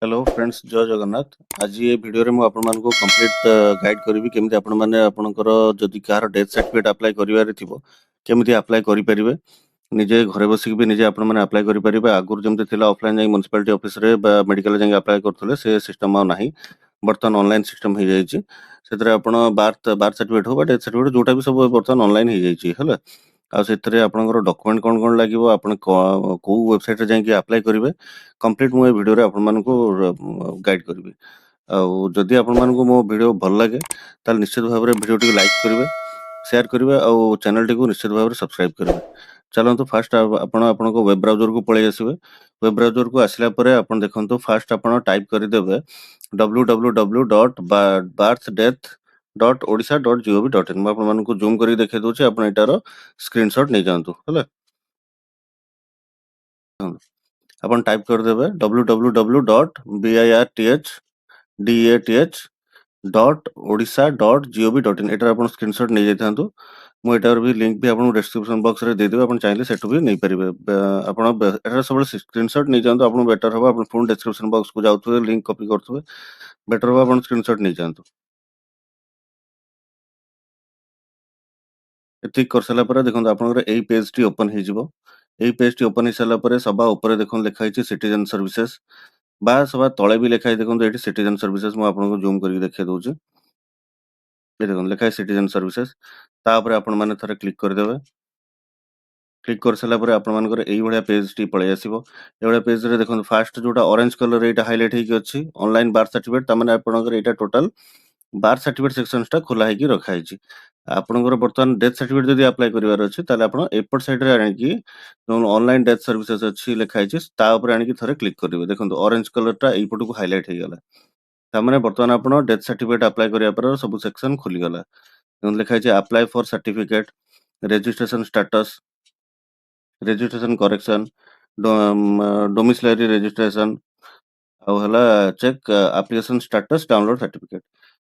Hello friends जय जगन्नाथ। आज ये वीडियो रे मु आपण मानको कंप्लीट गाइड करबी केमिति आपण माने आपणकर जदि कार डेथ सर्टिफिकेट अप्लाई करिवारे थिबो केमिति अप्लाई करि परिबे। निजे घरे बसिक भी निजे आपण माने अप्लाई करि परिबे। आगुर जेमति थिला ऑफलाइन जाई म्युनिसिपैलिटी ऑफिस रे बा मेडिकल जाई अप्लाई करथले से सिस्टम आ नाही। बर्तन ऑनलाइन सिस्टम हो जाइए से आपण बार्थ सर्टिफिकेट हो डेथ सर्टिफिकेट जोटा भी सब बर्तन ऑनलाइन हो जाइए आ से आपंकर डॉक्यूमेंट कौन कौन लगे आप कौ वेबसाइट जाकि अप्लाई करेंगे कंप्लीट मुझे वीडियो आपण मानक गाइड करी। आदि आपण मानक मो वीडियो भल लगे ताल निश्चित भाव में वीडियो टी लाइक करेंगे शेयर करेंगे और चैनल टी निश्चित भाव में सब्सक्राइब करेंगे। चलतु फास्ट आपण वेब ब्राउजर को पलि आसवे। वेब ब्राउजर को आसला आपण देखो फास्ट आप टाइप करदे www.birthdeath.odisha.gov.in मैं आपको जूम कर देखे दूसरी आप एटार स्क्रीनशॉट नहीं जातु है अपन टाइप करदे www.birthdeath.odisha.gov.in एटार आप स्क्रीनशॉट नहीं जाता मुझे भी लिंक भी आपको डिस्क्रिप्शन बॉक्स रे देदेबे आप चाहिए सेठू भी नहीं पारे आप सब स्क्रीनशॉट नहीं जातु आपको बेटर हम आप पुणी डिस्क्रिप्शन बॉक्स को जाते लिंक कॉपी करेंगे बेटर हम आप स्क्रीनशॉट नहीं जातु। एति कर सारा पर देखो आपनकर एई पेज टी ओपन हो जिवो। एई पेज टी ओपन हो सारा पर सभा ऊपर देखो लिखा है सिटीजन सर्विसेज बा सभा तले भी लिखा है देखो ये सिटीजन सर्विसेज मुझे आपको जूम करके देखे दूसरी ये देखो लिखा है सिटीजन सर्विसेज तापर आपण माने थरे क्लिक करदेवे। क्लिक कर सारा पर आपण मानकर एई भलिया पेज टी पळे आसीबो। ए भलिया पेज रे देखो फास्ट जोटा ऑरेंज कलर एटा हाइलाइट हेकी अछि ऑनलाइन बर्थ सर्टिफिकेट तमाने आपनकर एटा टोटल बर्थ सर्टिफिकेट सेक्शनटा खोला हेकी रखा है। आपनकर बर्तमान डेथ सर्टिफिकेट जदि अप्लाई करिवार अछि ताले आपण एपट साइड रे आनि ऑनलाइन डेथ सर्विसेज अछि लिखा है ता ऊपर आनि थरे क्लिक करिवे। देखो ऑरेंज कलरटा एई पटू को हाइलाइट हे गला तामाने बर्तमान आपण डेथ सर्टिफिकेट अप्लाई करिया पर सब सेक्शन खुली गला। लिखा है apply for certificate registration status registration correction domiciliary registration आउ हला check application status download certificate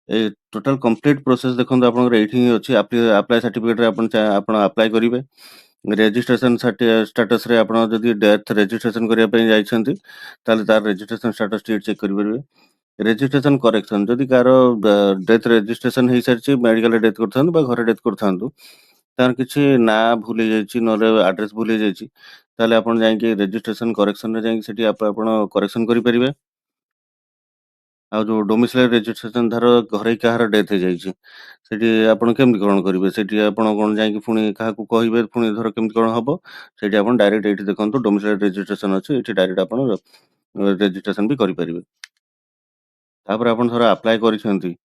ए टोटल कंप्लीट प्रोसेस देखो आपन एठी अछि अप्लाई सर्टिफिकेट रे आपन अप्लाई करिवे। रजिस्ट्रेशन स्टेटस रे आपन जदि डेथ रजिस्ट्रेशन करिया पय जाइछंती ताले तार रजिस्ट्रेशन स्टेटस टी चेक करि परिवे। रजिस्ट्रेशन करेक्शन जदि कार डेथ रजिस्ट्रेशन हो सारी मेडिकल डेथ करथान बा घरे डेथ करथान तार किछि ना भूल जाइछि नले एड्रेस भूल जाइछि ताले आपन जाइके रजिस्ट्रेशन करेक्शन रे जाइके सेठी आपन करेक्शन करि परिवे। आ जो डोमिसाइल रजिस्ट्रेशन धर घरे कहार डेथ हो जाइछि सेठी आपन केमति कोन करिवे सेठी आपन कोन जाइके पुणी काहाकू कहिबे पुणी धर केमति कोन हबो सेठी आपन डायरेक्ट एठी देखंतु डोमिसाइल रजिस्ट्रेशन अछि एठी डायरेक्ट आपन रजिस्ट्रेशन भी करि परिवे। तापर आपन धर अप्लाई करिसेंती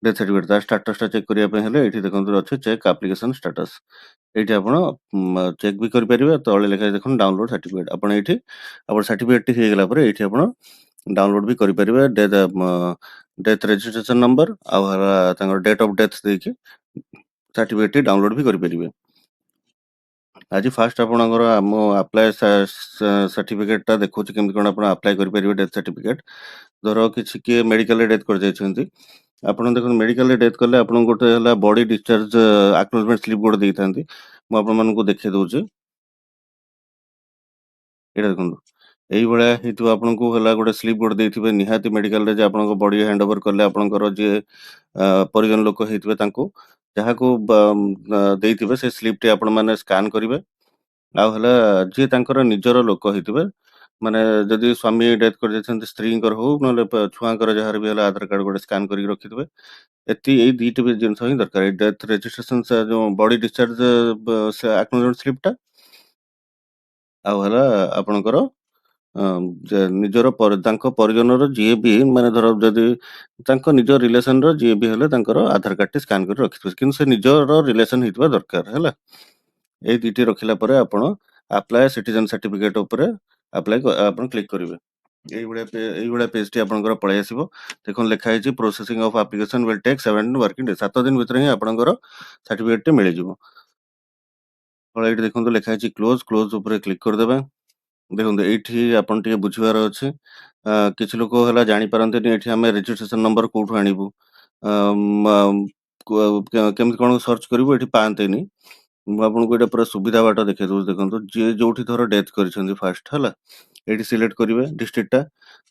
डेथ सर्टिफिकेट तार स्टेटस टा चेक करिया पे हेले एठी देखंतु अछि चेक एप्लिकेशन स्टेटस एठी आपण चेक भी करि परिवे। तळे लिखा देखन डाउनलोड सर्टिफिकेट आपण एठी आपण सर्टिफिकेट टी हे गेला पर एठी आपण डाउनलोड भी करि परिवे डेथ रजिस्ट्रेशन नंबर आ तांगर डेट ऑफ डेथ देके सर्टिफिकेट टी डाउनलोड भी करि परिवे। आज फास्ट आपणकर आम अप्लाई सर्टिफिकेट टा देखो केमति कोन आपण अप्लाई करि परिवे डेथ सर्टिफिकेट धर किछि के मेडिकल डेथ कर जाइछंती आपण देखो मेडिकल डेथ कले आपण गोटे हला बॉडी डिस्चार्ज एक्नॉलेजमेंट स्लिप गोटे देइथांती मु आपण मानकु देखे दउची एटा देखंतु एई भलिया हेतु आपनको हला गोटे स्लिप गोटे देइथिबे निहाती मेडिकल रे जे आपनको बॉडी हैंड ओवर करले आपनकर जे परिजन लोक हेतिबे तांको जाहाको देइथिबे से स्लिप टी आपण माने स्कैन करिवे। आ हला जे तांकर निजर लोक हेतिबे माने जदि स्वामी डेथ कर जाइछन्ती स्त्रींकर हो नले छुआंकर जहार भी हला आधार कार्ड गोटे स्कैन करिक रखिथिबे। एती एई दुईटा भी जिनस ही दरकार डेथ रजिस्ट्रेशन से जो बॉडी डिस्चार्ज एक्नॉलेजमेंट स्लिप टा आ हला आपनकर जे निजर तांको परिजनर जिए भी माने धर जदि तांको निज रिलेशन रो जिए भी हेले तांकर आधार कार्ड टी स्कैन कर रखिथिबे किंतु से निजर रिलेशन हितबा दरकार हैला। एई दुईटी रखिला परे आपण अप्लाई सिटीजन सर्टिफिकेट ऊपर अप्लाई आपण क्लिक करिवे। एई भलिया पेज टी आपनकर पळै आसीबो देखोन लिखा है processing of application will take 7 working day 7 दिन भितर ही आपनकर सर्टिफिकेट टी मिलि जिवो। पळे एठी देखंतु लिखा है क्लोज ऊपर क्लिक कर देबे। देखंतु एठी आपण टिके बुझिबार अछि किछि लोक हला जानि पारन्तेनी एठी हमें रजिस्ट्रेशन नंबर कोठु आनिबु केमति कोन सर्च करिवु एठी पान्तेनी मु आपनको एटा पूरा सुविधा बाट देखे दउ देखंतु जे जोठी थोर डेथ करिसेंती फास्ट हला ଏଇଠି ସିଲେକ୍ଟ କରିବେ ଡିଷ୍ଟ୍ରିକ୍ଟଟା।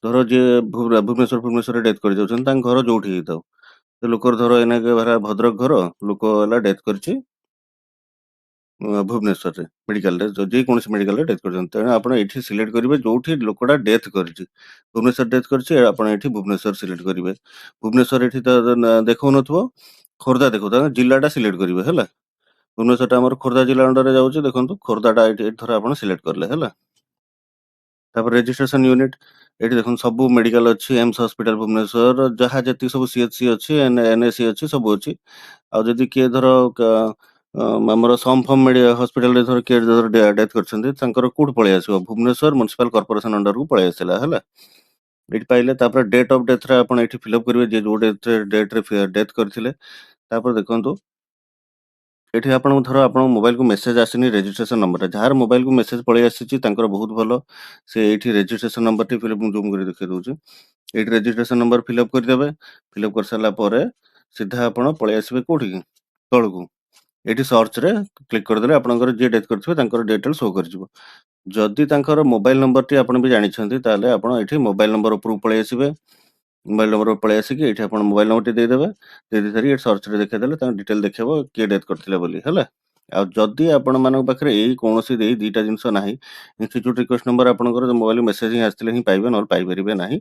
ଧର ଯିଏ ଭୁବନେଶ୍ୱରରେ ଡେଥ୍ କରିଯାଉଛନ୍ତି, ତାଙ୍କ ଘର ଯୋଉଠି ହେଇଥାଉ। ସେ ଲୋକର ଧର ଏଇନାକେ ଭଦ୍ରକ ଘର, ଲୋକ ହେଲା ଡେଥ୍ କରିଛି ଭୁବନେଶ୍ୱରରେ ମେଡିକାଲରେ, ଯେକୌଣସି ମେଡିକାଲରେ ଡେଥ୍ କରିଛନ୍ତି। ତେଣୁ ଆପଣ ଏଇଠି ସିଲେକ୍ଟ କରିବେ ଯୋଉଠି ଲୋକଟା ଡେଥ୍ କରିଛି। ଭୁବନେଶ୍ୱର ଡେଥ୍ କରିଛି, ଆପଣ ଏଇଠି ଭୁବନେଶ୍ୱର ସିଲେକ୍ଟ କରିବେ। ଭୁବନେଶ୍ୱର ଏଠି ତ ଦେଖଉନଥିବ, ଖୋର୍ଦ୍ଧା ଦେଖଉଥିବ, ଜିଲ୍ଲାଟା ସିଲେକ୍ଟ କରିବେ ହେଲା। ଭୁବନେଶ୍ୱରଟା ଆମର ଖୋର୍ଦ୍ଧା ଜିଲ୍ଲା ଅଣ୍ଡରରେ ଯାଉଛି, ଦେଖନ୍ତୁ ଖୋର୍ଦ୍ଧାଟା ଏଇଠି ଧର ଆପଣ ସିଲେକ୍ଟ କଲେ ହେଲା। ତାପରେ ରେଜିଷ୍ଟ୍ରେସନ ୟୁନିଟ୍, ଏଠି ଦେଖନ୍ତୁ ସବୁ ମେଡିକାଲ ଅଛି, ଏମ୍ସ ହସ୍ପିଟାଲ ଭୁବନେଶ୍ୱର, ଯାହା ଯେତିକି ସବୁ ସିଏଚସି ଅଛି, ଏନ୍ଏସି ଅଛି, ସବୁ ଅଛି। ଆଉ ଯଦି କିଏ ଧର ଆମର ସମ୍ ଫମ୍ ହସ୍ପିଟାଲରେ ଧର କିଏ ଧର ଡେଥ୍ କରିଛନ୍ତି, ତାଙ୍କର କୋଉଠି ପଳେଇ ଆସିବ, ଭୁବନେଶ୍ୱର ମ୍ୟୁନିସିପାଲ କର୍ପୋରେସନ ଅଣ୍ଡରକୁ ପଳେଇ ଆସିଲା ହେଲା। ଏଠି ପାଇଲେ, ତାପରେ ଡେଟ୍ ଅଫ୍ ଡେଥରେ ଆପଣ ଏଠି ଫିଲ୍ଅପ୍ କରିବେ, ଯେ ଯୋଉ ଡେଟ୍ରେ ଡେଥ୍ କରିଥିଲେ। ତାପରେ ଦେଖନ୍ତୁ ଏଠି ଆପଣଙ୍କୁ ଧର ଆପଣଙ୍କ ମୋବାଇଲକୁ ମେସେଜ ଆସିନି ରେଜିଷ୍ଟ୍ରେସନ ନମ୍ବରଟା, ଯାହାର ମୋବାଇଲକୁ ମେସେଜ ପଳେଇ ଆସିଛି ତାଙ୍କର ବହୁତ ଭଲ, ସେ ଏଇଠି ରେଜିଷ୍ଟ୍ରେସନ ନମ୍ବରଟି ମୁଁ ଜୁମ୍ କରି ଦେଖେଇ ଦଉଛି। ଏଇଠି ରେଜିଷ୍ଟ୍ରେସନ ନମ୍ବର ଫିଲ୍ଅପ୍ କରିଦେବେ। ଫିଲ୍ଅପ୍ କରିସାରିଲା ପରେ ସିଧା ଆପଣ ପଳେଇ ଆସିବେ କୋଉଠିକି, ତଳକୁ। ଏଠି ସର୍ଚ୍ଚରେ କ୍ଲିକ୍ କରିଦେଲେ ଆପଣଙ୍କର ଯିଏ ଡେଥ୍ କରିଥିବେ ତାଙ୍କର ଡିଟେଲ୍ ଶୋ କରିଯିବ। ଯଦି ତାଙ୍କର ମୋବାଇଲ ନମ୍ବରଟି ଆପଣ ବି ଜାଣିଛନ୍ତି, ତାହେଲେ ଆପଣ ଏଠି ମୋବାଇଲ ନମ୍ବର ଉପରକୁ ପଳେଇ ଆସିବେ। ମୋବାଇଲ ନମ୍ବର ପଳେଇ ଆସିକି ଏଇଠି ଆପଣ ମୋବାଇଲ ନମ୍ବରଟି ଦେଇଦେବେ। ଦେଇ ସାରି ଏଠି ସର୍ଚ୍ଚରେ ଦେଖେଇଦେଲେ ତାଙ୍କ ଡିଟେଲ୍ ଦେଖେଇବ କିଏ ଡେଥ୍ କରିଥିଲେ ବୋଲି ହେଲା। ଆଉ ଯଦି ଆପଣମାନଙ୍କ ପାଖରେ ଏଇ କୌଣସି ଏଇ ଦୁଇଟା ଜିନିଷ ନାହିଁ, ଇନଷ୍ଟିଚ୍ୟୁଟ୍ ରିକ୍ୱେଷ୍ଟ ନମ୍ବର ଆପଣଙ୍କର ମୋବାଇଲ ମେସେଜ ହିଁ ଆସିଥିଲେ ହିଁ ପାଇବେ, ନହେଲେ ପାଇପାରିବେ ନାହିଁ।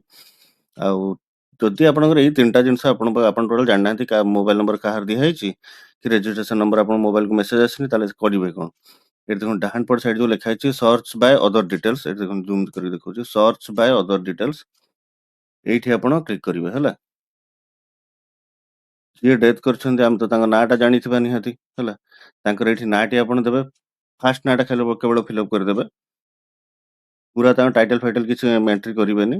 ଆଉ ଯଦି ଆପଣଙ୍କର ଏଇ ତିନିଟା ଜିନିଷ ଆପଣ ଟୋଟାଲ ଜାଣିନାହାନ୍ତି, ମୋବାଇଲ ନମ୍ବର କାହାର ଦିଆହେଇଛି କି ରେଜିଷ୍ଟ୍ରେସନ ନମ୍ବର ଆପଣଙ୍କ ମୋବାଇଲକୁ ମେସେଜ ଆସିନି, ତାହେଲେ କରିବେ କ'ଣ? ଏଠି ଦେଖନ୍ତୁ ଡାହାଣ ପଟ ସାଇଡ୍ ଯୋଉ ଲେଖା ହେଇଛି ସର୍ଚ୍ଚ ବାୟ ଅଦର ଡିଟେଲ୍ସ, ଏଠି ଦେଖନ୍ତୁ ଜୁମ୍ କରି ଦେଖଉଛି, ସର୍ଚ୍ଚ ବାୟ ଅଦର ଡିଟେଲ୍ସ, ଏଇଠି ଆପଣ କ୍ଲିକ୍ କରିବେ ହେଲା। ଯିଏ ଡେଥ୍ କରିଛନ୍ତି ଆମେ ତ ତାଙ୍କ ନାଁଟା ଜାଣିଥିବା ନିହାତି ହେଲା। ତାଙ୍କର ଏଇଠି ନାଁଟି ଆପଣ ଦେବେ। ଫାଷ୍ଟ ନାଁଟା କେବଳ ଫିଲ୍ଅପ୍ କରିଦେବେ। ପୁରା ତାଙ୍କ ଟାଇଟେଲ ଫାଇଟେଲ କିଛି ଏଣ୍ଟ୍ରି କରିବେନି,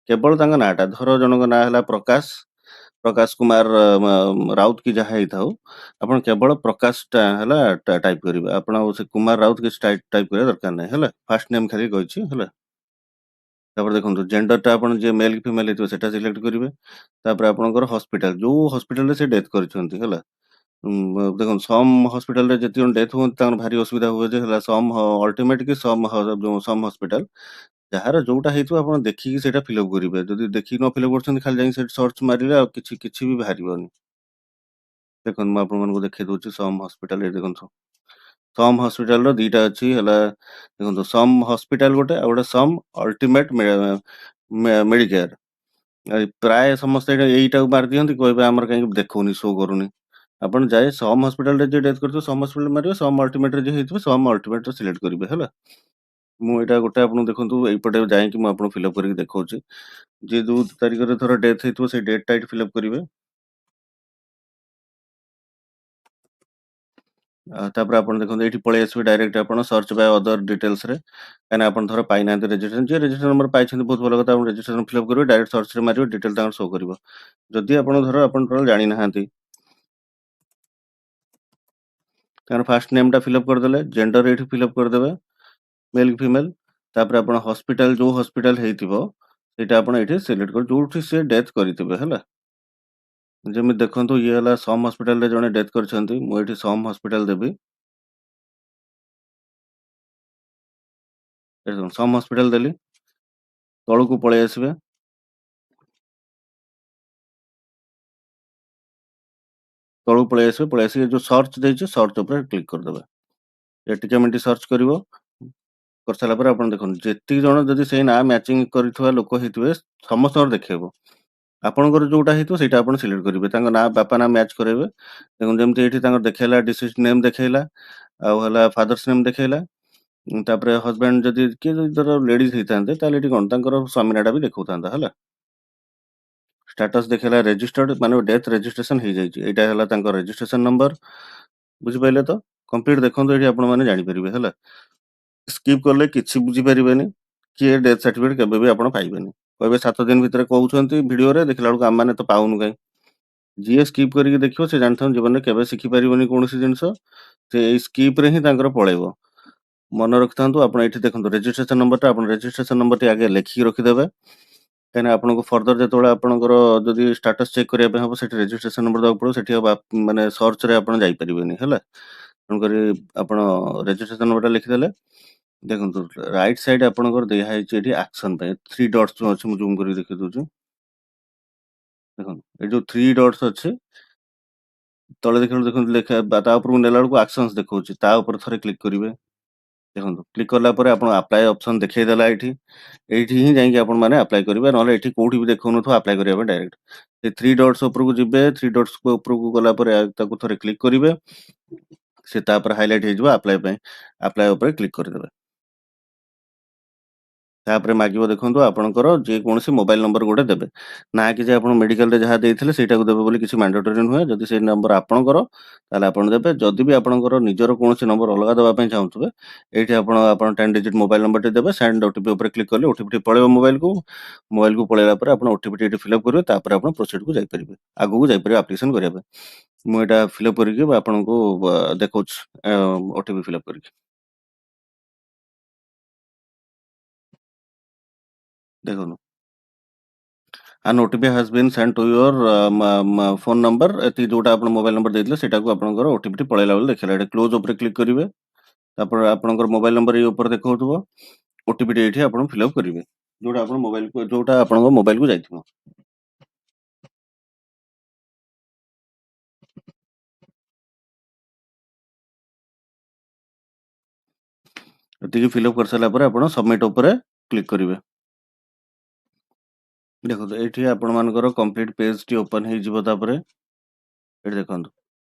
କେବଳ ତାଙ୍କ ନାଁଟା। ଧର ଜଣଙ୍କ ନାଁ ହେଲା ପ୍ରକାଶ କୁମାର ରାଉତ କି ଯାହା ହେଇଥାଉ, ଆପଣ କେବଳ ପ୍ରକାଶଟା ହେଲା ଟାଇପ୍ କରିବେ। ଆପଣ ସେ କୁମାର ରାଉତ କିଛି ଟାଇପ୍ କରିବା ଦରକାର ନାହିଁ ହେଲା। ଫାଷ୍ଟ ନେମ୍ ଖାଲି କହିଛି ହେଲା। ତାପରେ ଦେଖନ୍ତୁ ଜେଣ୍ଡରଟା ଆପଣ ଯିଏ ମେଲ୍ କି ଫିମେଲ୍ ହେଇଥିବ ସେଟା ସିଲେକ୍ଟ କରିବେ। ତାପରେ ଆପଣଙ୍କର ହସ୍ପିଟାଲ, ଯୋଉ ହସ୍ପିଟାଲରେ ସେ ଡେଥ୍ କରିଛନ୍ତି ହେଲା। ଦେଖନ୍ତୁ ସମ୍ ହସ୍ପିଟାଲରେ ଯେତିକି ଜଣ ଡେଥ୍ ହୁଅନ୍ତି ତାଙ୍କର ଭାରି ଅସୁବିଧା ହୁଏ ଯେ ହେଲା, ସମ୍ ଅଲ୍ଟିମେଟ୍ କି ସମ୍ ହସ୍ପିଟାଲ, ଯାହାର ଯୋଉଟା ହେଇଥିବ ଆପଣ ଦେଖିକି ସେଇଟା ଫିଲ୍ଅପ୍ କରିବେ। ଯଦି ଦେଖିକି ନ ଫିଲ୍ଅପ୍ କରୁଛନ୍ତି, ଖାଲି ଯାଇକି ସେଠି ସର୍ଚ୍ଚ ମାରିଲେ ଆଉ କିଛି ବି ବାହାରିବନି। ଦେଖନ୍ତୁ ମୁଁ ଆପଣମାନଙ୍କୁ ଦେଖେଇ ଦଉଛି ସମ୍ ହସ୍ପିଟାଲ। ଏଠି ଦେଖନ୍ତୁ ସମ୍ ହସ୍ପିଟାଲର ଦିଟା ଅଛି ହେଲା। ଦେଖନ୍ତୁ ସମ୍ ହସ୍ପିଟାଲ ଗୋଟେ, ଆଉ ଗୋଟେ ସମ୍ ଅଲ୍ଟିମେଟ୍ ମେଡିକେୟାର। ପ୍ରାୟ ସମସ୍ତେ ଏଇଟାକୁ ମାରି ଦିଅନ୍ତି, କହିବେ ଆମର କାହିଁକି ଦେଖଉନି, ଶୋ କରୁନି। ଆପଣ ଯାଇ ସମ୍ ହସ୍ପିଟାଲରେ ଯିଏ ଡେଥ୍ କରିଥିବ ସମ୍ ହସ୍ପିଟାଲ ମାରିବେ, ସମ୍ ଅଲ୍ଟିମେଟରେ ଯିଏ ହେଇଥିବ ସମ୍ ଅଲ୍ଟିମେଟରେ ସିଲେକ୍ଟ କରିବେ ହେଲା। ମୁଁ ଏଇଟା ଗୋଟେ ଆପଣଙ୍କୁ ଦେଖନ୍ତୁ, ଏଇପଟେ ଯାଇକି ମୁଁ ଆପଣଙ୍କୁ ଫିଲ୍ଅପ୍ କରିକି ଦେଖଉଛି। ଯିଏ ଯୋଉ ତାରିଖରେ ଧର ଡେଥ୍ ହେଇଥିବ ସେଇ ଡେଟ୍ଟା ଏଠି ଫିଲ୍ଅପ୍ କରିବେ। ତାପରେ ଆପଣ ଦେଖନ୍ତୁ ଏଇଠି ପଳେଇ ଆସିବେ ଡାଇରେକ୍ଟ ଆପଣ ସର୍ଚ୍ଚ ବାୟ ଅଦର ଡିଟେଲ୍ସରେ। କାହିଁକିନା ଆପଣ ଧର ପାଇନାହାନ୍ତି ରେଜିଷ୍ଟ୍ରେସନ, ଯିଏ ରେଜିଷ୍ଟ୍ରେସନ ନମ୍ବର ପାଇଛନ୍ତି ବହୁତ ଭଲ କଥା, ଆପଣ ରେଜିଷ୍ଟ୍ରେସନ ଫିଲ୍ଅପ୍ କରିବେ, ଡାଇରେକ୍ଟ ସର୍ଚ୍ଚରେ ମାରିବେ, ଡିଟେଲ୍ ତାଙ୍କର ଶୋ କରିବ। ଯଦି ଆପଣ ଧର ଆପଣ ଟୋଟାଲ ଜାଣିନାହାନ୍ତି, ତାଙ୍କର ଫାଷ୍ଟ ନେମ୍ଟା ଫିଲ୍ଅପ୍ କରିଦେଲେ, ଜେଣ୍ଡର ଏଇଠି ଫିଲ୍ଅପ୍ କରିଦେବେ, ମେଲ୍ କି ଫିମେଲ୍। ତାପରେ ଆପଣ ହସ୍ପିଟାଲ, ଯୋଉ ହସ୍ପିଟାଲ ହେଇଥିବ ସେଇଟା ଆପଣ ଏଇଠି ସିଲେକ୍ଟ କରିବେ, ଯୋଉଠି ସେ ଡେଥ୍ କରିଥିବେ ହେଲା। ଯେମିତି ଦେଖନ୍ତୁ ଇଏ ହେଲା ସମ୍ ହସ୍ପିଟାଲରେ ଜଣେ ଡେଥ୍ କରିଛନ୍ତି, ମୁଁ ଏଇଠି ସମ୍ ହସ୍ପିଟାଲ ଦେବି। ସମ୍ ହସ୍ପିଟାଲ ଦେଲି, ତଳକୁ ପଳେଇ ଆସିବେ। ତଳକୁ ପଳେଇ ଆସିବେ, ପଳେଇ ଆସିକି ଯୋଉ ସର୍ଚ୍ଚ ଦେଇଛି ସର୍ଚ୍ଚ ଉପରେ କ୍ଲିକ୍ କରିଦେବେ। ଏ ଟିକେ ମିନିଟ୍ ସର୍ଚ୍ଚ କରିବ। କରିସାରିଲା ପରେ ଆପଣ ଦେଖନ୍ତୁ ଯେତିକି ଜଣ ଯଦି ସେଇ ନାଁ ମ୍ୟାଚିଂ କରିଥିବା ଲୋକ ହେଇଥିବେ ସମସ୍ତଙ୍କର ଦେଖେଇବ। ଆପଣଙ୍କର ଯୋଉଟା ହେଇଥିବ ସେଇଟା ଆପଣ ସିଲେକ୍ଟ କରିବେ। ତାଙ୍କ ନାଁ, ବାପା ନାଁ ମ୍ୟାଚ୍ କରାଇବେ। ଦେଖନ୍ତୁ ଯେମିତି ଏଇଠି ତାଙ୍କର ଦେଖେଇଲା ଡିସିଜ୍ ନେମ୍ ଦେଖେଇଲା, ଆଉ ହେଲା ଫାଦର୍ସ ନେମ୍ ଦେଖେଇଲା। ତାପରେ ହଜବାଣ୍ଡ ଯଦି କିଏ ଯଦି ଧର ଲେଡିଜ୍ ହେଇଥାନ୍ତେ, ତାହେଲେ ଏଠି କ'ଣ ତାଙ୍କର ସ୍ୱାମୀ ନାଁଟା ବି ଦେଖଉଥାନ୍ତା ହେଲା। ଷ୍ଟାଟସ୍ ଦେଖେଇଲା ରେଜିଷ୍ଟର୍ଡ, ମାନେ ଡେଥ୍ ରେଜିଷ୍ଟ୍ରେସନ ହେଇଯାଇଛି। ଏଇଟା ହେଲା ତାଙ୍କ ରେଜିଷ୍ଟ୍ରେସନ ନମ୍ବର। ବୁଝିପାରିଲେ ତ? କମ୍ପ୍ଲିଟ୍ ଦେଖନ୍ତୁ ଏଠି ଆପଣମାନେ ଜାଣିପାରିବେ ହେଲା। ସ୍କିପ୍ କଲେ କିଛି ବୁଝିପାରିବେନି, କି ଏ ଡେଥ୍ ସାର୍ଟିଫିକେଟ୍ କେବେ ବି ଆପଣ ପାଇବେନି। କହିବେ 7 ଦିନ ଭିତରେ କହୁଛନ୍ତି ଭିଡ଼ିଓରେ, ଦେଖିଲା ବେଳକୁ ଆମମାନେ ତ ପାଉନୁ କାହିଁ। ଯିଏ ସ୍କିପ୍ କରିକି ଦେଖିବ ସେ ଜାଣିଥାଉ ଜୀବନରେ କେବେ ଶିଖିପାରିବନି କୌଣସି ଜିନିଷ, ସେ ଏଇ ସ୍କିପ୍ରେ ହିଁ ତାଙ୍କର ପଳେଇବ। ମନେ ରଖିଥାନ୍ତୁ, ଆପଣ ଏଇଠି ଦେଖନ୍ତୁ ରେଜିଷ୍ଟ୍ରେସନ ନମ୍ବରଟା, ଆପଣ ରେଜିଷ୍ଟ୍ରେସନ ନମ୍ବରଟି ଆଗେ ଲେଖିକି ରଖିଦେବେ। କାହିଁକିନା ଆପଣଙ୍କୁ ଫର୍ଦର ଯେତେବେଳେ ଆପଣଙ୍କର ଯଦି ଷ୍ଟାଟସ୍ ଚେକ୍ କରିବା ପାଇଁ ହେବ, ସେଠି ରେଜିଷ୍ଟ୍ରେସନ ନମ୍ବର ଦେବାକୁ ପଡ଼ିବ। ସେଠି ଆଉ ମାନେ ସର୍ଚ୍ଚରେ ଆପଣ ଯାଇପାରିବେନି ହେଲା। ତେଣୁକରି ଆପଣ ରେଜିଷ୍ଟ୍ରେସନ ନମ୍ବରଟା ଲେଖିଦେଲେ। ଦେଖନ୍ତୁ ରାଇଟ୍ ସାଇଡ୍ ଆପଣଙ୍କର ଦିଆହେଇଛି ଏଠି ଆକ୍ସନ୍ ପାଇଁ 3 ଡଟ୍ସ ଯୋଉ ଅଛି ମୁଁ ଜୁମ୍ କରିକି ଦେଖେଇ ଦଉଛି। ଦେଖନ୍ତୁ ଏଇ ଯୋଉ 3 ଡଟ୍ସ ଅଛି ତଳେ ଦେଖନ୍ତୁ ଲେଖା ତା ଉପରକୁ ନେଲା ବେଳକୁ ଆକ୍ସନ୍ସ ଦେଖଉଛି ତା ଉପରେ ଥରେ କ୍ଲିକ୍ କରିବେ। ଦେଖନ୍ତୁ କ୍ଲିକ୍ କଲା ପରେ ଆପଣ ଆପ୍ଲାଏ ଅପସନ୍ ଦେଖେଇଦେଲା ଏଇଠି। ଏଇଠି ହିଁ ଯାଇକି ଆପଣମାନେ ଆପ୍ଲାଏ କରିବେ, ନହେଲେ ଏଠି କୋଉଠି ବି ଦେଖଉନଥିବ ଆପ୍ଲାଏ କରିବା ପାଇଁ ଡାଇରେକ୍ଟ। ସେ 3 ଡଟ୍ସ ଉପରକୁ ଯିବେ, 3 ଡଟ୍ସ ଉପରକୁ ଗଲା ପରେ ତାକୁ ଥରେ କ୍ଲିକ୍ କରିବେ। ସେ ତାପରେ ହାଇଲାଇଟ୍ ହେଇଯିବ ଆପ୍ଲାଏ ପାଇଁ। ଆପ୍ଲାଏ ଉପରେ କ୍ଲିକ୍ କରିଦେବେ। ତାପରେ ମାଗିବ ଦେଖନ୍ତୁ ଆପଣଙ୍କର ଯେକୌଣସି ମୋବାଇଲ ନମ୍ବର ଗୋଟେ ଦେବେ। ନା କି ଯେ ଆପଣ ମେଡିକାଲରେ ଯାହା ଦେଇଥିଲେ ସେଇଟାକୁ ଦେବେ ବୋଲି କିଛି ମ୍ୟାଣ୍ଡେଟୋରୀ ନୁହେଁ। ଯଦି ସେଇ ନମ୍ବର ଆପଣଙ୍କର ତାହେଲେ ଆପଣ ଦେବେ। ଯଦି ବି ଆପଣଙ୍କର ନିଜର କୌଣସି ନମ୍ବର ଅଲଗା ଦେବା ପାଇଁ ଚାହୁଁଥିବେ, ଏଇଠି ଆପଣ 10 ଡିଜିଟ୍ ମୋବାଇଲ ନମ୍ବରଟି ଦେବେ। ସେଣ୍ଡ ଓଟିପି ଉପରେ କ୍ଲିକ୍ କଲେ ଓଟିପିଟି ପଳେଇବ ମୋବାଇଲକୁ। ମୋବାଇଲକୁ ପଳେଇଲା ପରେ ଆପଣ ଓଟିପିଟି ଏଠି ଫିଲ୍ଅପ୍ କରିବେ। ତାପରେ ଆପଣ ପ୍ରୋସିଡକୁ ଯାଇପାରିବେ। ଆଗକୁ ଯାଇପାରିବେ ଆପ୍ଲିକେସନ କରିବା ପାଇଁ। ମୁଁ ଏଇଟା ଫିଲ୍ଅପ୍ କରିକି ଆପଣଙ୍କୁ ଦେଖଉଛି ଓଟିପି ଫିଲ୍ଅପ୍ କରିକି। ଦେଖନ୍ତୁ an OTP has been sent to your phone number ଏତିକି ଯୋଉଟା ଆପଣ ମୋବାଇଲ ନମ୍ବର ଦେଇଥିଲେ ସେଟାକୁ ଆପଣଙ୍କର ଓଟିପିଟି ପଳେଇଲା ବୋଲି ଦେଖେଇଲା। ଏଠି କ୍ଲୋଜ୍ ଉପରେ କ୍ଲିକ୍ କରିବେ। ତାପରେ ଆପଣଙ୍କର ମୋବାଇଲ ନମ୍ବର ଏଇ ଉପରେ ଦେଖାଉଥିବ। ଓଟିପିଟି ଏଇଠି ଆପଣ ଫିଲ୍ଅପ୍ କରିବେ। ଯୋଉଟା ଆପଣଙ୍କ ମୋବାଇଲକୁ ଯାଇଥିବ। ଏତିକି ଫିଲ୍ଅପ୍ କରିସାରିଲା ପରେ ଆପଣ ସବମିଟ୍ ଉପରେ କ୍ଲିକ୍ କରିବେ। ଦେଖନ୍ତୁ ଏଇଠି ଆପଣମାନଙ୍କର କମ୍ପ୍ଲିଟ୍ ପେଜଟି ଓପନ୍ ହେଇଯିବ। ତାପରେ ଏଠି ଦେଖନ୍ତୁ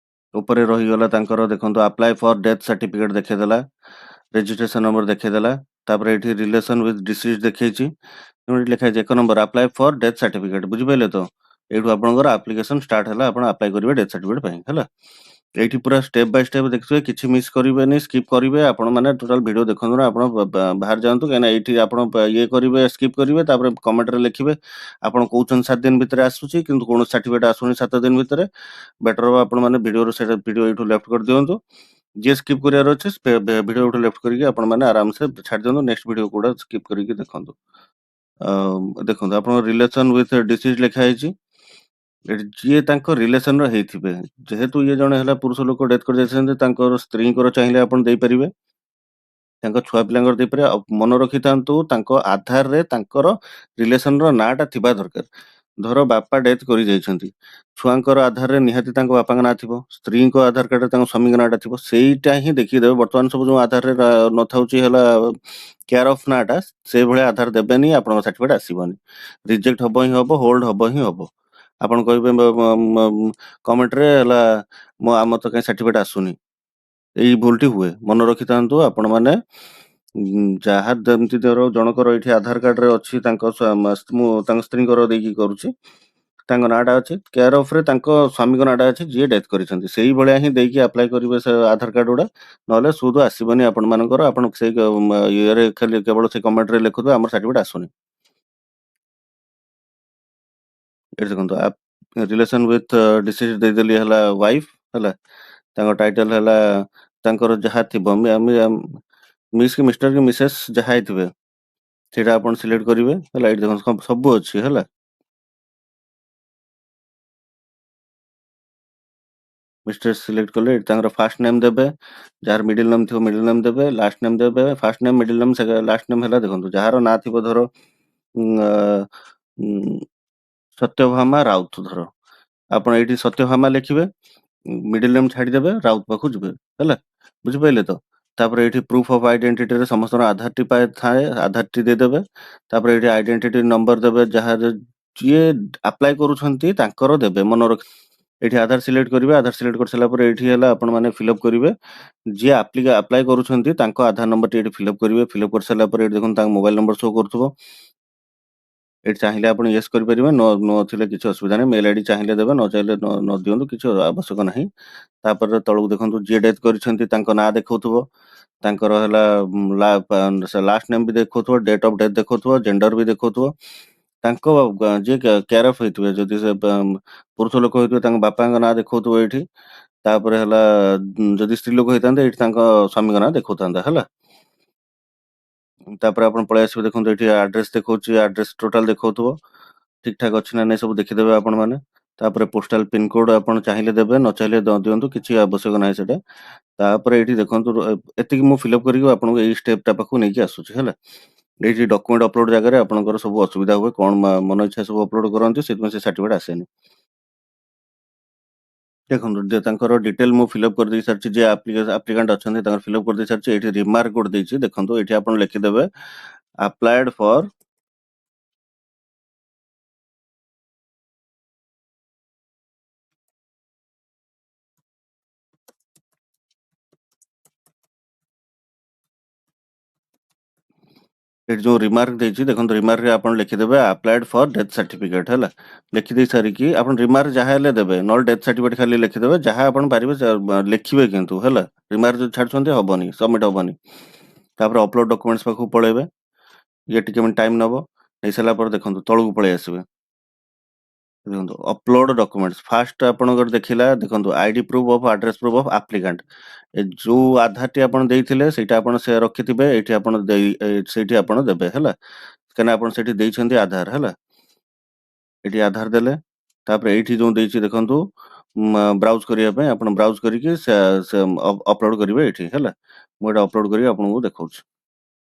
ଉପରେ ରହିଗଲା ତାଙ୍କର ଦେଖନ୍ତୁ ଆପ୍ଲାଏ ଫର୍ ଡେଥ୍ ସାର୍ଟିଫିକେଟ୍ ଦେଖେଇଦେଲା। ରେଜିଷ୍ଟ୍ରେସନ ନମ୍ବର ଦେଖେଇଦେଲା। ତାପରେ ଏଠି ରିଲେସନ୍ ୱିଥ୍ ଡିସିଜ୍ ଦେଖେଇଛି। ଏଠି ଲେଖା ହେଇଛି 1 number apply for death certificate. ବୁଝିପାରିଲେ ତ? ଏଇଠୁ ଆପଣଙ୍କର ଆପ୍ଲିକେସନ ଷ୍ଟାର୍ଟ ହେଲା। ଆପଣ ଆପ୍ଲାଏ କରିବେ ଡେଥ୍ ସାର୍ଟିଫିକେଟ୍ ପାଇଁ ହେଲା। ଏଇଠି ପୁରା ଷ୍ଟେପ୍ ବାଇ ଷ୍ଟେପ୍ ଦେଖିଥିବେ, କିଛି ମିସ୍ କରିବେନି, ସ୍କିପ୍ କରିବେ। ଆପଣମାନେ ଟୋଟାଲ ଭିଡ଼ିଓ ଦେଖନ୍ତୁ ନା, ଆପଣ ବାହାରି ଯାଆନ୍ତୁ। କାହିଁକିନା ଏଇଠି ଆପଣ ଇଏ କରିବେ, ସ୍କିପ୍ କରିବେ, ତାପରେ କମେଣ୍ଟରେ ଲେଖିବେ ଆପଣ କହୁଛନ୍ତି 7 ଦିନ ଭିତରେ ଆସୁଛି କିନ୍ତୁ କୌଣସି ସାର୍ଟିଫିକେଟ୍ ଆସୁନି 7 ଦିନ ଭିତରେ। ବେଟର ହବ ଆପଣମାନେ ସେଇଟା ଭିଡ଼ିଓ ଏଇଠୁ ଲେଫ୍ଟ କରିଦିଅନ୍ତୁ। ଯିଏ ସ୍କିପ୍ କରିବାର ଅଛି ଭିଡ଼ିଓ ଏଇଠୁ ଲେଫ୍ଟ କରିକି ଆପଣମାନେ ଆରାମସେ ଛାଡ଼ି ଦିଅନ୍ତୁ। ନେକ୍ସଟ ଭିଡ଼ିଓ କୋଉଟା ସ୍କିପ୍ କରିକି ଦେଖନ୍ତୁ। ଦେଖନ୍ତୁ ଆପଣଙ୍କ ରିଲେସନ୍ ୱିଥ୍ ଡିସିଜ୍ ଲେଖା ହେଇଛି। ଏଠି ଯିଏ ତାଙ୍କ ରିଲେସନର ହେଇଥିବେ, ଯେହେତୁ ଇଏ ଜଣେ ହେଲା ପୁରୁଷ ଲୋକ ଡେଥ୍ କରିଯାଇଛନ୍ତି, ତାଙ୍କର ସ୍ତ୍ରୀଙ୍କର ଚାହିଁଲେ ଆପଣ ଦେଇପାରିବେ, ତାଙ୍କ ଛୁଆ ପିଲାଙ୍କର ଦେଇପାରିବେ। ଆଉ ମନେ ରଖିଥାନ୍ତୁ ତାଙ୍କ ଆଧାରରେ ତାଙ୍କର ରିଲେସନର ନାଁଟା ଥିବା ଦରକାର। ଧର ବାପା ଡେଥ୍ କରିଯାଇଛନ୍ତି, ଛୁଆଙ୍କର ଆଧାରରେ ନିହାତି ତାଙ୍କ ବାପାଙ୍କ ନାଁ ଥିବ, ସ୍ତ୍ରୀଙ୍କ ଆଧାର କାର୍ଡରେ ତାଙ୍କ ସ୍ୱାମୀଙ୍କ ନାଁଟା ଥିବ। ସେଇଟା ହିଁ ଦେଖିକି ଦେବେ। ବର୍ତ୍ତମାନ ସବୁ ଯୋଉ ଆଧାରରେ ନଥାଉଛି ହେଲା କେୟାର ଅଫ୍ ନାଁଟା, ସେଇଭଳିଆ ଆଧାର ଦେବେନି, ଆପଣଙ୍କ ସାର୍ଟିଫିକେଟ୍ ଆସିବନି। ରିଜେକ୍ଟ ହବ ହିଁ ହବ, ହୋଲ୍ଡ ହବ ହିଁ ହବ। ଆପଣ କହିବେ କମେଣ୍ଟରେ ହେଲା ଆମର ତ କାହିଁ ସାର୍ଟିଫିକେଟ୍ ଆସୁନି। ଏଇ ଭୁଲଟି ହୁଏ। ମନେ ରଖିଥାନ୍ତୁ ଆପଣମାନେ ଯାହା ଯେମିତି ଧର ଜଣଙ୍କର ଏଇଠି ଆଧାର କାର୍ଡରେ ଅଛି ମୁଁ ତାଙ୍କ ସ୍ତ୍ରୀଙ୍କର ଦେଇକି କରୁଛି, ତାଙ୍କ ନାଁଟା ଅଛି, କେୟାର ଅଫ୍ରେ ତାଙ୍କ ସ୍ୱାମୀଙ୍କ ନାଁଟା ଅଛି ଯିଏ ଡେଥ୍ କରିଛନ୍ତି। ସେଇଭଳିଆ ହିଁ ଦେଇକି ଆପ୍ଲାଏ କରିବେ ସେ ଆଧାର କାର୍ଡ ଗୁଡ଼ା। ନହେଲେ ସୁଧ ଆସିବନି ଆପଣମାନଙ୍କର। ଆପଣ ସେଇ ଇଏରେ ଖାଲି କେବଳ ସେ କମେଣ୍ଟରେ ଲେଖୁଥିବେ ଆମର ସାର୍ଟିଫିକେଟ୍ ଆସୁନି। ଏଠି ଦେଖନ୍ତୁ ରିଲେସନ୍ ୱିଥ୍ ଡିସିଜ୍ ଦେଇଦେଲି ହେଲା ୱାଇଫ୍ ହେଲା। ତାଙ୍କ ଟାଇଟଲ ହେଲା ତାଙ୍କର ଯାହା ଥିବ ମିସ୍ କି ମିଷ୍ଟର କି ମିସେସ୍ ଯାହା ହେଇଥିବେ ସେଇଟା ଆପଣ ସିଲେକ୍ଟ କରିବେ ହେଲା। ଏଇଠି ଦେଖନ୍ତୁ ସବୁ ଅଛି ହେଲା। ମିଷ୍ଟେକ୍ ସିଲେକ୍ଟ କଲେ ଏଠି ତାଙ୍କର ଫାର୍ଷ୍ଟ ନେମ୍ ଦେବେ। ଯାହାର ମିଡିଲ୍ ନେମ୍ ଥିବ ମିଡିଲ୍ ନେମ୍ ଦେବେ, ଲାଷ୍ଟ ନେମ୍ ଦେବେ। First name, middle name, last name ହେଲା ଦେଖନ୍ତୁ ଯାହାର ନାଁ ଥିବ ଧର ସତ୍ୟଭାମା ରାଉତ ଧର, ଆପଣ ଏଇଠି ସତ୍ୟଭାମା ଲେଖିବେ, ମିଡିଲ୍ ନେମ୍ ଛାଡ଼ିଦେବେ, ରାଉତ ପାଖକୁ ଯିବେ ହେଲା। ବୁଝିପାରିଲେ ତ? ତାପରେ ଏଇଠି ପ୍ରୁଫ୍ ଅଫ୍ ଆଇଡେଣ୍ଟିଟିରେ ସମସ୍ତଙ୍କର ଆଧାରଟି ଥାଏ, ଆଧାରଟି ଦେଇଦେବେ। ତାପରେ ଏଇଠି ଆଇଡେଣ୍ଟିଟି ନମ୍ବର ଦେବେ, ଯିଏ ଆପ୍ଲାଏ କରୁଛନ୍ତି ତାଙ୍କର ଦେବେ। ଏଇଠି ଆଧାର ସିଲେକ୍ଟ କରିବେ। ଆଧାର ସିଲେକ୍ଟ କରିସାରିଲା ପରେ ଏଇଠି ହେଲା ଆପଣମାନେ ଫିଲ୍ଅପ୍ କରିବେ। ଯିଏ ଆପ୍ଲାଏ କରୁଛନ୍ତି ତାଙ୍କ ଆଧାର ନମ୍ବରଟି ଏଇଠି ଫିଲ୍ଅପ୍ କରିବେ। ଫିଲ୍ଅପ୍ କରିସାରିଲା ପରେ ଏଇଠି ଦେଖନ୍ତୁ ତାଙ୍କ ମୋବାଇଲ ନମ୍ବର ଶୋ କରୁଥିବ। ଏଠି ଚାହିଁଲେ ଆପଣ ୟେସ୍ କରିପାରିବେ, ନଥିଲେ କିଛି ଅସୁବିଧା ନାହିଁ। ମେଲ୍ ଆଇଡି ଚାହିଁଲେ ଦେବେ, ନ ଚାହିଁଲେ ନ ଦିଅନ୍ତୁ, କିଛି ଆବଶ୍ୟକ ନାହିଁ। ତାପରେ ତଳକୁ ଦେଖନ୍ତୁ ଯିଏ ଡେଥ୍ କରିଛନ୍ତି ତାଙ୍କ ନାଁ ଦେଖାଉଥିବ, ତାଙ୍କର ହେଲା ଲାଷ୍ଟ ନେମ୍ ବି ଦେଖାଉଥିବ, ଡେଟ୍ ଅଫ୍ ଡେଥ୍ ଦେଖାଉଥିବ, ଜେଣ୍ଡର ବି ଦେଖାଉଥିବ। ତାଙ୍କ ଯିଏ କେୟାର ଅଫ୍ ହେଇଥିବେ, ଯଦି ସେ ପୁରୁଷ ଲୋକ ହେଇଥିବେ ତାଙ୍କ ବାପାଙ୍କ ନାଁ ଦେଖାଉଥିବ ଏଇଠି। ତାପରେ ହେଲା ଯଦି ସ୍ତ୍ରୀ ଲୋକ ହେଇଥାନ୍ତେ ଏଇଠି ତାଙ୍କ ସ୍ୱାମୀଙ୍କ ନାଁ ଦେଖାଉଥାନ୍ତା ହେଲା। ତାପରେ ଆପଣ ପଳେଇ ଆସିବେ। ଦେଖନ୍ତୁ ଏଠି ଆଡ୍ରେସ୍ ଦେଖାଉଛି, ଆଡ୍ରେସ୍ ଟୋଟାଲ ଦେଖାଉଥିବ। ଠିକ୍ ଠାକ୍ ଅଛି ନା ନାଇଁ ସବୁ ଦେଖିଦେବେ ଆପଣମାନେ। ତାପରେ ପୋଷ୍ଟାଲ ପିନ୍ କୋଡ୍ ଆପଣ ଚାହିଁଲେ ଦେବେ, ନ ଚାହିଁଲେ ଦିଅନ୍ତୁ, କିଛି ଆବଶ୍ୟକ ନାହିଁ ସେଟା। ତାପରେ ଏଇଠି ଦେଖନ୍ତୁ ଏତିକି ମୁଁ ଫିଲ୍ଅପ୍ କରିକି ଆପଣଙ୍କୁ ଏଇ ଷ୍ଟେପ୍‌ଟା ପାଖକୁ ନେଇକି ଆସୁଛି ହେଲା। ଏଇଠି ଡକ୍ୟୁମେଣ୍ଟ ଅପଲୋଡ୍ ଜାଗାରେ ଆପଣଙ୍କର ସବୁ ଅସୁବିଧା ହୁଏ, କଣ ମନ ଇଚ୍ଛା ସବୁ ଅପଲୋଡ୍ କରନ୍ତି, ସେଥିପାଇଁ ସେ ସାର୍ଟିଫିକେଟ୍ ଆସେନି। ଦେଖନ୍ତୁ ତାଙ୍କର ଡିଟେଲ୍ ମୁଁ ଫିଲ୍ଅପ୍ କରିଦେଇ ସାରିଛି, ଯିଏ ଆପ୍ଲିକାଣ୍ଟ ଅଛନ୍ତି ତାଙ୍କର ଫିଲ୍ଅପ୍ କରିଦେଇ ସାରିଛି। ଏଇଠି ରିମାର୍କ ଗୋଟେ ଦେଇଛି, ଦେଖନ୍ତୁ ଏଇଠି ଆପଣ ଲେଖିଦେବେ ଆପ୍ଲାଏଡ୍ ଫର୍ ଏଠି ଯୋଉ ରିମାର୍କ ଦେଇଛି ଦେଖନ୍ତୁ, ରିମାର୍କରେ ଆପଣ ଲେଖିଦେବେ ଆପ୍ଲାଏଡ୍ ଫର୍ ଡେଥ୍ ସାର୍ଟିଫିକେଟ୍ ହେଲା। ଲେଖିଦେଇ ସାରିକି ଆପଣ ରିମାର୍କ ଯାହା ହେଲେ ଦେବେ, ନହେଲେ ଡେଥ୍ ସାର୍ଟିଫିକେଟ୍ ଖାଲି ଲେଖିଦେବେ, ଯାହା ଆପଣ ପାରିବେ ଲେଖିବେ, କିନ୍ତୁ ହେଲା ରିମାର୍କ ଯଦି ଛାଡୁଛନ୍ତି ହବନି, ସବମିଟ୍ ହବନି। ତାପରେ ଅପଲୋଡ୍ ଡକ୍ୟୁମେଣ୍ଟସ୍ ପାଖକୁ ପଳେଇବେ, ଇଏ ଟିକେ ଟାଇମ୍ ନବ। ହେଇସାରିଲା ପରେ ଦେଖନ୍ତୁ ତଳକୁ ପଳେଇ ଆସିବେ। ଦେଖନ୍ତୁ ଅପଲୋଡ୍ ଡକ୍ୟୁମେଣ୍ଟସ୍ ଫାଷ୍ଟ ଆପଣଙ୍କର ଦେଖିଲା, ଦେଖନ୍ତୁ ID proof of address proof of applicant. ଯୋଉ ଆଧାରଟି ଆପଣ ଦେଇଥିଲେ ସେଇଟା ଆପଣ ସେ ରଖିଥିବେ, ଏଇଠି ଆପଣ ସେଇଠି ଆପଣ ଦେବେ ହେଲା, କାହିଁକିନା ଆପଣ ସେଠି ଦେଇଛନ୍ତି ଆଧାର ହେଲା। ଏଠି ଆଧାର ଦେଲେ, ତାପରେ ଏଇଠି ଯୋଉ ଦେଇଛି ଦେଖନ୍ତୁ ବ୍ରାଉଜ୍ କରିବା ପାଇଁ, ଆପଣ ବ୍ରାଉଜ୍ କରିକି ଅପଲୋଡ୍ କରିବେ ଏଇଠି ହେଲା। ମୁଁ ଏଇଟା ଅପଲୋଡ୍ କରିକି ଆପଣଙ୍କୁ ଦେଖଉଛି।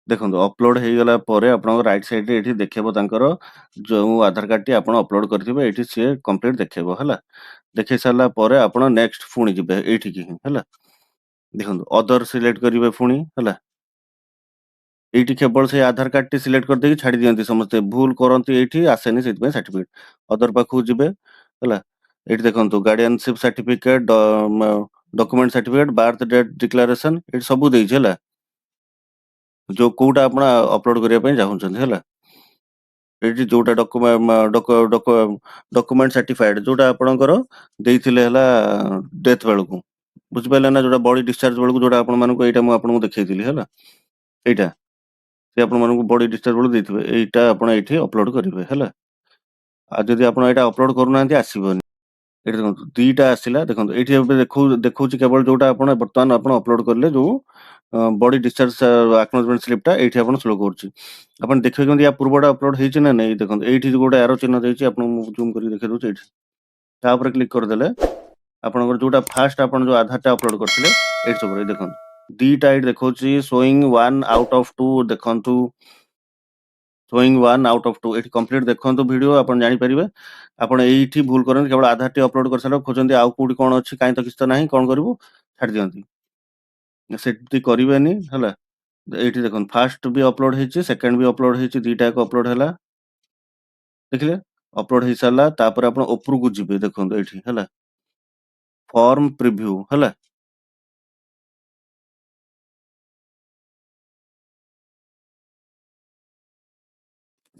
ଦେଖନ୍ତୁ ଅପଲୋଡ୍ ହେଇଗଲା ପରେ ଆପଣଙ୍କ ରାଇଟ୍ ସାଇଡ୍‌ରେ ଏଇଠି ଦେଖେଇବ ତାଙ୍କର ଯୋଉ ଆଧାର କାର୍ଡଟି ଆପଣ ଅପଲୋଡ୍ କରିଥିବେ, ଏଇଠି ସିଏ କମ୍ପ୍ଲିଟ୍ ଦେଖେଇବ ହେଲା। ଦେଖେଇ ସାରିଲା ପରେ ଆପଣ ନେକ୍ସଟ୍ ପୁଣି ଯିବେ ଏଇଠିକି ହିଁ ହେଲା। ଦେଖନ୍ତୁ ଅଦର ସିଲେକ୍ଟ କରିବେ ପୁଣି ହେଲା। ଏଇଠି କେବଳ ସେଇ ଆଧାର କାର୍ଡଟି ସିଲେକ୍ଟ କରିଦେଇକି ଛାଡି ଦିଅନ୍ତି ସମସ୍ତେ, ଭୁଲ କରନ୍ତି ଏଇଠି ଆସେନି, ସେଥିପାଇଁ ସାର୍ଟିଫିକେଟ୍ ଅଦର ପାଖକୁ ଯିବେ ହେଲା। ଏଇଠି ଦେଖନ୍ତୁ guardianship certificate, document certificate, birth date declaration, ଏଇଠି ସବୁ ଦେଇଛି ହେଲା, ଯୋଉ କୋଉଟା ଆପଣ ଅପଲୋଡ୍ କରିବା ପାଇଁ ଚାହୁଁଛନ୍ତି ହେଲା। ଏଇଠି ଯୋଉଟା ଡକ୍ୟୁମେଣ୍ଟ ସାର୍ଟିଫାଏଡ୍ ଯୋଉଟା ଆପଣଙ୍କର ଦେଇଥିଲେ ହେଲା ଡେଥ୍ ବେଳକୁ, ବୁଝିପାରିଲେ ନା, ଯୋଉଟା ବଡି ଡିସଚାର୍ଜ ବେଳକୁ ଯୋଉଟା ଆପଣମାନଙ୍କୁ, ଏଇଟା ମୁଁ ଆପଣଙ୍କୁ ଦେଖେଇଥିଲି ହେଲା। ଏଇଟା ସେ ଆପଣମାନଙ୍କୁ ବଡି ଡିସଚାର୍ଜ ବେଳକୁ ଦେଇଥିବେ, ଏଇଟା ଆପଣ ଏଇଠି ଅପଲୋଡ୍ କରିବେ ହେଲା। ଆଉ ଯଦି ଆପଣ ଏଇଟା ଅପଲୋଡ୍ କରୁନାହାନ୍ତି ଆସିବନି। ଏଇଠି ଦେଖନ୍ତୁ ଦିଟା ଆସିଲା, ଦେଖନ୍ତୁ ଏଇଠି ଏବେ ଦେଖଉଛି କେବଳ ଯୋଉଟା ଆପଣ ବର୍ତ୍ତମାନ ଆପଣ ଅପଲୋଡ୍ କଲେ, ଯୋଉ ବଡି ଡିସଚାର୍ଜ ଆକ୍ନୋଲେଜମେଣ୍ଟ ସ୍ଲିପ୍‌ଟା ଏଇଠି ଆପଣ ସ୍ଲୋ କରୁଛି। ଆପଣ ଦେଖିବେ କେମିତି ୟା ପୂର୍ବଟା ଅପଲୋଡ୍ ହେଇଛି ନା ନାଇଁ, ଦେଖନ୍ତୁ ଏଇଠି ଗୋଟେ ଆରୋ ଚିହ୍ନ ଦେଇଛି, ଆପଣଙ୍କୁ ମୁଁ ଜୁମ୍ କରିକି ଦେଖେଇ ଦଉଛି ଏଇଠି। ତା ଉପରେ କ୍ଲିକ୍ କରିଦେଲେ ଆପଣଙ୍କର ଯୋଉଟା ଫାଷ୍ଟ ଆପଣ ଯୋଉ ଆଧାରଟା ଅପଲୋଡ୍ କରିଥିଲେ, ଏଇଠି ସବୁ ଦେଖନ୍ତୁ ଦିଟା ଏଇଠି ଦେଖଉଛି ଶୋଇଂ 1 ଆଉଟ୍ ଅଫ୍ 2, ଦେଖନ୍ତୁ ଶୋଇଂ 1 ଆଉଟ୍ ଅଫ୍ 2, ଏଠି କମ୍ପ୍ଲିଟ୍ ଦେଖନ୍ତୁ ଭିଡିଓ, ଆପଣ ଜାଣିପାରିବେ। ଆପଣ ଏଇଠି ଭୁଲ କରନ୍ତି, କେବଳ ଆଧାରଟି ଅପଲୋଡ୍ କରିସାରିଲା ଖୋଜନ୍ତି ଆଉ କୋଉଠି କଣ ଅଛି, କାହିଁ ତ କିଛି ତ ନାହିଁ, କଣ କରିବୁ, ଛାଡି ଦିଅନ୍ତି, ସେଠି କରିବେନି ହେଲା। ଏଇଠି ଦେଖନ୍ତୁ ଫାଷ୍ଟ ବି ଅପଲୋଡ୍ ହେଇଛି, ସେକେଣ୍ଡ ବି ଅପଲୋଡ୍ ହେଇଛି, ଦିଟା ଯାକ ଅପଲୋଡ୍ ହେଲା, ଦେଖିଲେ ଅପଲୋଡ୍ ହେଇସାରିଲା। ତାପରେ ଆପଣ ଉପରକୁ ଯିବେ, ଦେଖନ୍ତୁ ଏଇଠି ହେଲା ଫର୍ମ ପ୍ରିଭ୍ୟୁ ହେଲା।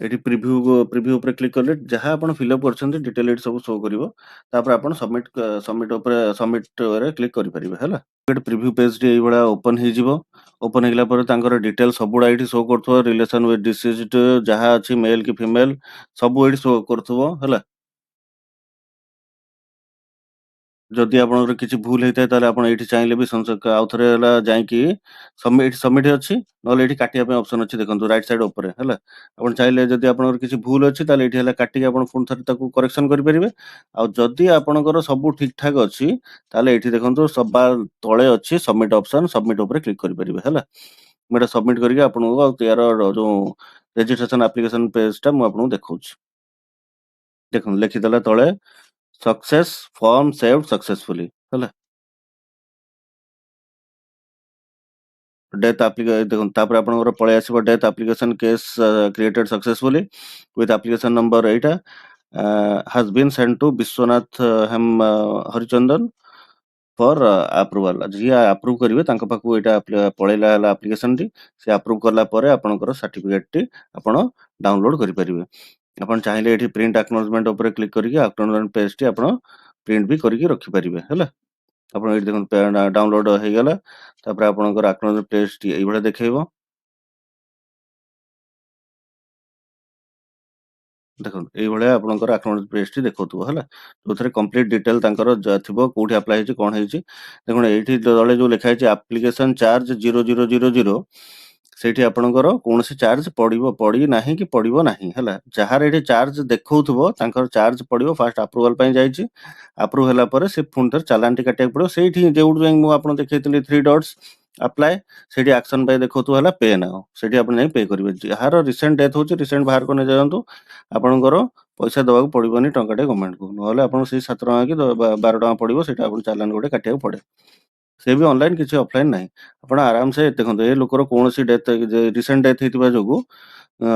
ଏଠି ପ୍ରିଭ୍ୟୁ ଉପରେ କ୍ଲିକ୍ କଲେ ଯାହା ଆପଣ ଫିଲ୍ଅପ୍ କରିଛନ୍ତି ଡିଟେଲ୍ ଏଠି ସବୁ ଶୋ କରିବ। ତାପରେ ଆପଣ ସବମିଟ୍‌ରେ କ୍ଲିକ୍ କରିପାରିବେ ହେଲା। ଏଠି ପ୍ରିଭ୍ୟୁ ପେଜ୍‌ଟି ଏଇଭଳିଆ ଓପନ୍ ହେଇଯିବ। ଓପନ୍ ହେଇଗଲା ପରେ ତାଙ୍କର ଡିଟେଲ୍ ସବୁଗୁଡା ଏଇଠି ଶୋ କରୁଥିବ, ରିଲେସନ୍ ୱିଥ୍ ଡିସିଜ୍ଡ ଯାହା ଅଛି, ମେଲ୍ କି ଫିମେଲ୍, ସବୁ ଏଇଠି ଶୋ କରୁଥିବ ହେଲା। ଯଦି ଆପଣଙ୍କର କିଛି ଭୁଲ ହେଇଥାଏ ତାହେଲେ ଆପଣ ଏଇଠି ଚାହିଁଲେ ବି ଆଉଥରେ ହେଲା ଯାଇକି ସବମିଟ୍ ଅଛି, ନହେଲେ ଏଇଠି କାଟିବା ପାଇଁ ଅପସନ୍ ଅଛି, ଦେଖନ୍ତୁ ରାଇଟ୍ ସାଇଡ୍ ଉପରେ ହେଲା। ଆପଣ ଚାହିଁଲେ ଯଦି ଆପଣଙ୍କର କିଛି ଭୁଲ ଅଛି ତାହେଲେ ଏଇଠି ହେଲା କାଟିକି ଆପଣ ପୁଣି ଥରେ ତାକୁ କରେକ୍ସନ୍ କରିପାରିବେ। ଆଉ ଯଦି ଆପଣଙ୍କର ସବୁ ଠିକ୍ ଠାକ୍ ଅଛି ତାହେଲେ ଏଇଠି ଦେଖନ୍ତୁ ସବା ତଳେ ଅଛି ସବମିଟ୍ ଅପସନ୍, ସବମିଟ୍ ଉପରେ କ୍ଲିକ୍ କରିପାରିବେ ହେଲା। ମୁଁ ଏଇଟା ସବମିଟ୍ କରିକି ଆପଣଙ୍କୁ ୟାର ଯୋଉ ରେଜିଷ୍ଟ୍ରେସନ ଆପ୍ଲିକେସନ ପେଜ୍‌ଟା ମୁଁ ଆପଣଙ୍କୁ ଦେଖଉଛି। ଦେଖନ୍ତୁ ଲେଖିଦେଲା ତଳେ ସକ୍ସେସ୍, ଫର୍ମ ସେଭ୍ଡ ସକ୍ସେସଫୁଲି ହେଲା। ଦେଖନ୍ତୁ ତାପରେ ଆପଣଙ୍କର ପଳେଇ ଆସିବ death application case created successfully with application number, ଏଇଟା has been send to Bishwanath Harichandan for approval. ଯିଏ ଆପ୍ରୁଭ୍ କରିବେ ତାଙ୍କ ପାଖକୁ ଏଇଟା ପଳେଇଲା ହେଲା ଆପ୍ଲିକେସନଟି। ସେ ଆପ୍ରୁଭ୍ କଲା ପରେ ଆପଣଙ୍କର ସାର୍ଟିଫିକେଟଟି ଆପଣ ଡାଉନଲୋଡ୍ କରିପାରିବେ। ଆପଣ ଚାହିଁଲେ ଏଠି ପ୍ରିଣ୍ଟ ଆକ୍ନୋଲେଜମେଣ୍ଟ ଉପରେ କ୍ଲିକ୍ କରିକି ଆକ୍ନୋଲେଜମେଣ୍ଟ ପେଜ୍‌ଟି ଆପଣ ପ୍ରିଣ୍ଟ ବି କରିକି ରଖିପାରିବେ ହେଲା। ଆପଣ ଏଇଠି ଦେଖନ୍ତୁ ଡାଉନଲୋଡ୍ ହେଇଗଲା। ତାପରେ ଆପଣଙ୍କର ଆକ୍ନୋଲେଜମେଣ୍ଟ ପେଜ୍‌ଟି ଏଇଭଳିଆ ଦେଖେଇବ। ଦେଖନ୍ତୁ ଏଇଭଳିଆ ଆପଣଙ୍କର ଆକ୍ନୋଲେଜମେଣ୍ଟ ପେଜ୍‌ଟି ଦେଖଉଥିବ ହେଲା। ଯୋଉଥିରେ କମ୍ପ୍ଲିଟ୍ ଡିଟେଲ୍ ତାଙ୍କର ଥିବ, କୋଉଠି ଆପ୍ଲାଏ ହେଇଛି, କଣ ହେଇଛି। ଦେଖନ୍ତୁ ଏଇଠି ତଳେ ଯୋଉ ଲେଖା ହେଇଛି ଆପ୍ଲିକେସନ ଚାର୍ଜ 0000, ସେଇଠି ଆପଣଙ୍କର କୌଣସି ଚାର୍ଜ ପଡ଼ିନାହିଁ କି ପଡ଼ିବ ନାହିଁ ହେଲା। ଯାହାର ଏଠି ଚାର୍ଜ ଦେଖଉଥିବ ତାଙ୍କର ଚାର୍ଜ ପଡ଼ିବ। ଫାଷ୍ଟ ଆପ୍ରୁଭାଲ ପାଇଁ ଯାଇଛି। ଆପ୍ରୁଭ ହେଲା ପରେ ସେ ପୁଣି ଥରେ ଚାଲାଣଟି କାଟିବାକୁ ପଡ଼ିବ। ସେଇଠି ଯୋଉଠୁ ଯାଇକି ମୁଁ ଆପଣଙ୍କୁ ଦେଖେଇଥିଲି 3 ଡଟ୍ସ ଆପ୍ଲାଏ, ସେଇଠି ଆକ୍ସନ ପାଇଁ ଦେଖଉଥିବ ହେଲା ପେ ନାଓ। ସେଇଠି ଆପଣ ଯାଇ ପେ କରିବେ। ଯାହାର ରିସେଣ୍ଟ ଡେଥ୍ ହଉଛି ରିସେଣ୍ଟ ବାହାର କରି ନେଇଯାଆନ୍ତୁ। ଆପଣଙ୍କର ପଇସା ଦେବାକୁ ପଡ଼ିବନି ଟଙ୍କାଟେ ଗଭର୍ଣ୍ଣମେଣ୍ଟକୁ। ନହେଲେ ଆପଣ ସେଇ 7 ଟଙ୍କା କି 12 ଟଙ୍କା ପଡ଼ିବ, ସେଇଟା ଆପଣ ଚାଲାଣ ଗୋଟେ କାଟିବାକୁ ପଡ଼େ। ସେ ବି ଅନଲାଇନ, କିଛି ଅଫଲାଇନ ନାହିଁ। ଆପଣ ଆରାମସେ ଦେଖନ୍ତୁ, ଏ ଲୋକର କୌଣସି ରିସେଣ୍ଟ ଡେଥ୍ ହେଇଥିବା ଯୋଗୁଁ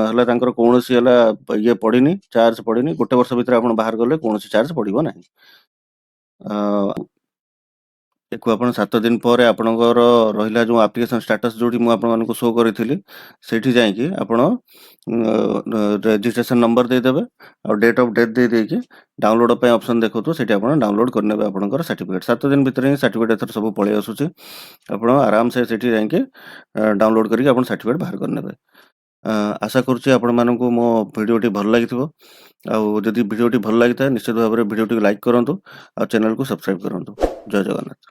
ହେଲା ତାଙ୍କର କୌଣସି ହେଲା ଇଏ ପଡ଼ିନି, ଚାର୍ଜ ପଡ଼ିନି। 1 ବର୍ଷ ଭିତରେ ଆପଣ ବାହାର କଲେ କୌଣସି ଚାର୍ଜ ପଡ଼ିବ ନାହିଁ। ଏକୁ ଆପଣ 7 ଦିନ ପରେ ଆପଣଙ୍କର ରହିଲା ଯେଉଁ ଆପ୍ଲିକେସନ୍ ଷ୍ଟାଟସ୍ ଯୋଉଠି ମୁଁ ଆପଣମାନଙ୍କୁ ଶୋ କରିଥିଲି, ସେଇଠି ଯାଇକି ଆପଣ ରେଜିଷ୍ଟ୍ରେସନ ନମ୍ବର ଦେଇଦେବେ ଆଉ ଡେଟ୍ ଅଫ୍ ଡେଥ୍ ଦେଇକି ଡାଉନଲୋଡ଼ ପାଇଁ ଅପସନ୍ ଦେଖଉଥିବ, ସେଇଠି ଆପଣ ଡାଉନଲୋଡ଼ କରିନେବେ ଆପଣଙ୍କର ସାର୍ଟିଫିକେଟ୍। 7 ଦିନ ଭିତରେ ହିଁ ସାର୍ଟିଫିକେଟ୍ ଏଥର ସବୁ ପଳେଇ ଆସୁଛି। ଆପଣ ଆରାମସେ ସେଠି ଯାଇକି ଡାଉନଲୋଡ଼ କରିକି ଆପଣ ସାର୍ଟିଫିକେଟ୍ ବାହାର କରିନେବେ। ଆଶା କରୁଛି ଆପଣମାନଙ୍କୁ ମୋ ଭିଡ଼ିଓଟି ଭଲ ଲାଗିଥିବ। ଆଉ ଯଦି ଭିଡ଼ିଓଟି ଭଲ ଲାଗିଥାଏ ନିଶ୍ଚିତ ଭାବରେ ଭିଡ଼ିଓଟିକୁ ଲାଇକ୍ କରନ୍ତୁ ଆଉ ଚ୍ୟାନେଲକୁ ସବସ୍କ୍ରାଇବ୍ କରନ୍ତୁ। ଜୟ ଜଗନ୍ନାଥ।